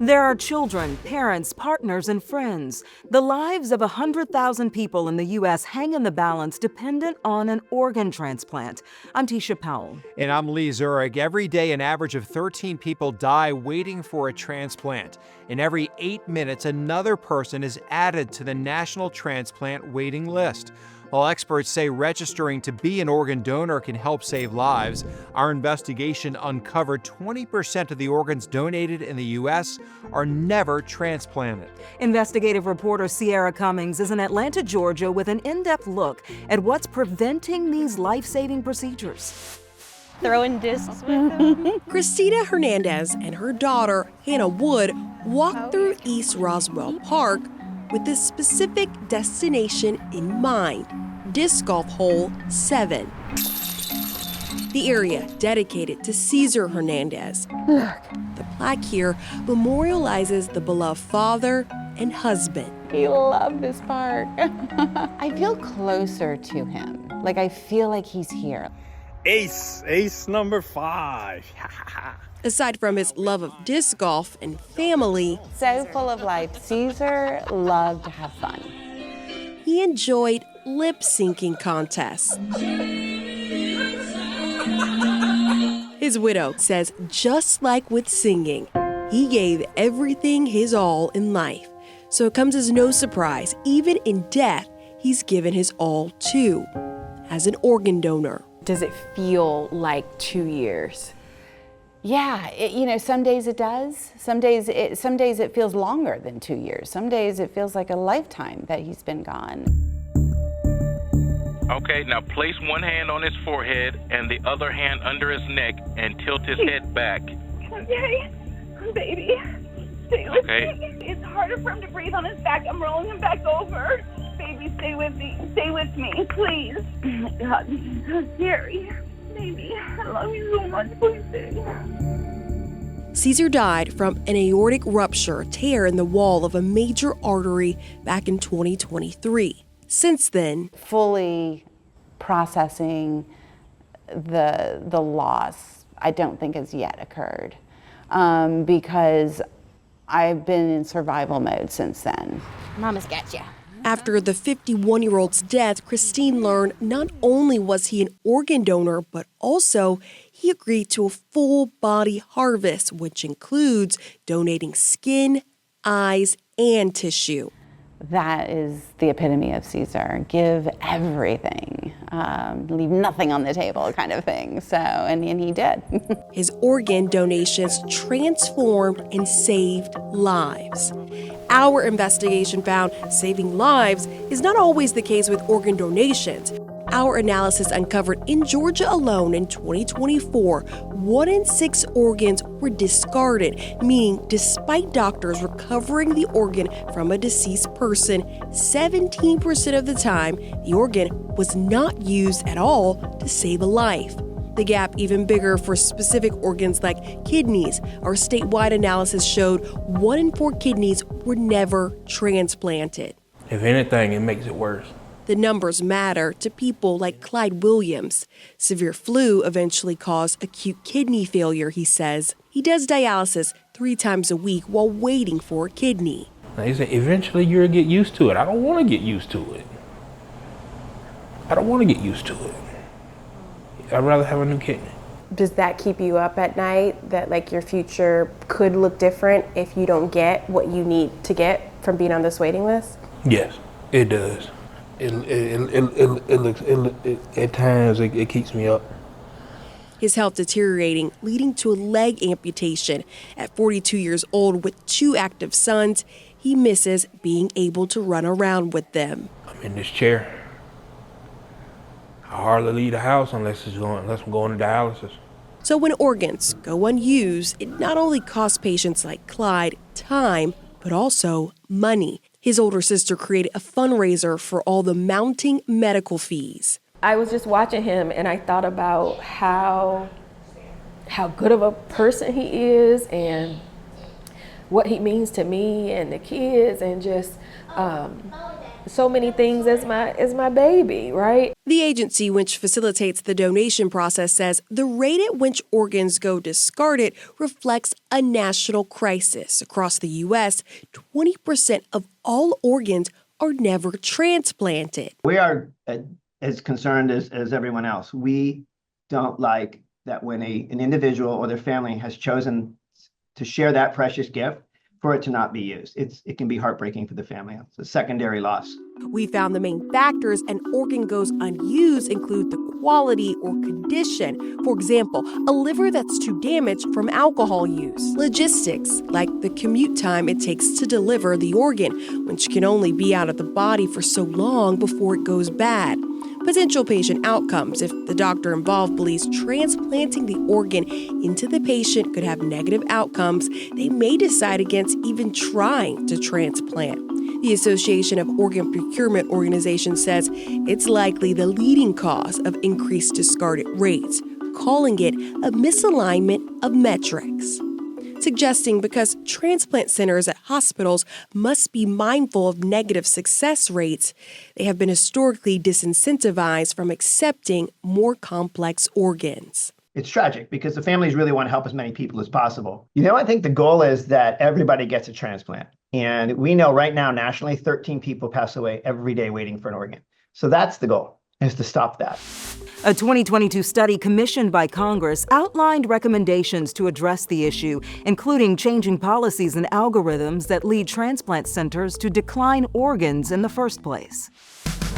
There are children, parents, partners, and friends. The lives of 100,000 people in the U.S. hang in the balance dependent on an organ transplant. I'm Tisha Powell. And I'm Lee Zurich. Every day, an average of 13 people die waiting for a transplant. And every 8 minutes, another person is added to the national transplant waiting list. While experts say registering to be an organ donor can help save lives, our investigation uncovered 20% of the organs donated in the U.S. are never transplanted. Investigative reporter Sierra Cummings is in Atlanta, Georgia, with an in-depth look at what's preventing these life-saving procedures. Throwing discs with them. Christina Hernandez and her daughter, Hannah Wood, walked through East Roswell Park with this specific destination in mind, Disc Golf Hole 7. The area dedicated to Cesar Hernandez. Look. The plaque here memorializes the beloved father and husband. He loved this park. I feel closer to him. Like I feel like he's here. Ace number 5. Aside from his love of disc golf and family, So full of life. Cesar loved to have fun. he enjoyed lip-syncing contests. His widow says just like with singing, he gave everything his all in life. So it comes as no surprise, even in death, he's given his all too, as an organ donor. Does it feel like 2 years? Yeah, some days it does. Some days it feels longer than 2 years. Some days it feels like a lifetime that he's been gone. Okay, now place one hand on his forehead and the other hand under his neck and tilt his head back. Okay, baby, stay with Okay. me. It's harder for him to breathe on his back. I'm rolling him back over. Baby, stay with me. Stay with me, please. Oh my God, this is so scary. Baby, I love you so much. Please stay. Cesar died from an aortic rupture, tear in the wall of a major artery back in 2023. Since then, Fully processing the loss, I don't think has yet occurred because I've been in survival mode since then. Mama's got you. after the 51-year-old's death, Christine learned not only was he an organ donor, but also he agreed to a full-body harvest, which includes donating skin, eyes, and tissue. That is the epitome of Cesar. Give everything, leave nothing on the table kind of thing. So, and he did. His organ donations transformed and saved lives. Our investigation found saving lives is not always the case with organ donations. Our analysis uncovered in Georgia alone in 2024, 1 in 6 organs were discarded, meaning despite doctors recovering the organ from a deceased person, 17% of the time, the organ was not used at all to save a life. The gap even bigger for specific organs like kidneys. Our statewide analysis showed 1 in 4 kidneys were never transplanted. If anything, it makes it worse. The numbers matter to people like Clyde Williams. Severe flu eventually caused acute kidney failure, he says. He does dialysis 3 times a week while waiting for a kidney. Now, he said, eventually you'll get used to it. I don't want to get used to it. I don't want to get used to it. I'd rather have a new kidney. Does that keep you up at night, that like your future could look different if you don't get what you need to get from being on this waiting list? Yes, it does. At times it keeps me up. His health deteriorating, leading to a leg amputation. At 42 years old with 2 active sons, he misses being able to run around with them. I'm in this chair. I hardly leave the house unless I'm going to dialysis. So when organs go unused, it not only costs patients like Clyde time, but also money. His older sister created a fundraiser for all the mounting medical fees. I was just watching him and I thought about how good of a person he is and what he means to me and the kids, and just so many things as my baby, right? The agency which facilitates the donation process says the rate at which organs go discarded reflects a national crisis. Across the U.S., 20% of all organs are never transplanted. We are as concerned as everyone else. We don't like that when an individual or their family has chosen to share that precious gift, for it to not be used. It can be heartbreaking for the family. It's a secondary loss. We found the main factors an organ goes unused include the quality or condition. For example, a liver that's too damaged from alcohol use. Logistics, like the commute time it takes to deliver the organ, which can only be out of the body for so long before it goes bad. Potential patient outcomes. If the doctor involved believes transplanting the organ into the patient could have negative outcomes, they may decide against even trying to transplant. The Association of Organ Procurement Organizations says it's likely the leading cause of increased discarded rates, calling it a misalignment of metrics. Suggesting because transplant centers at hospitals must be mindful of negative success rates, they have been historically disincentivized from accepting more complex organs. It's tragic because the families really want to help as many people as possible. I think the goal is that everybody gets a transplant. And we know right now, nationally, 13 people pass away every day waiting for an organ. So that's the goal, is to stop that. A 2022 study commissioned by Congress outlined recommendations to address the issue, including changing policies and algorithms that lead transplant centers to decline organs in the first place.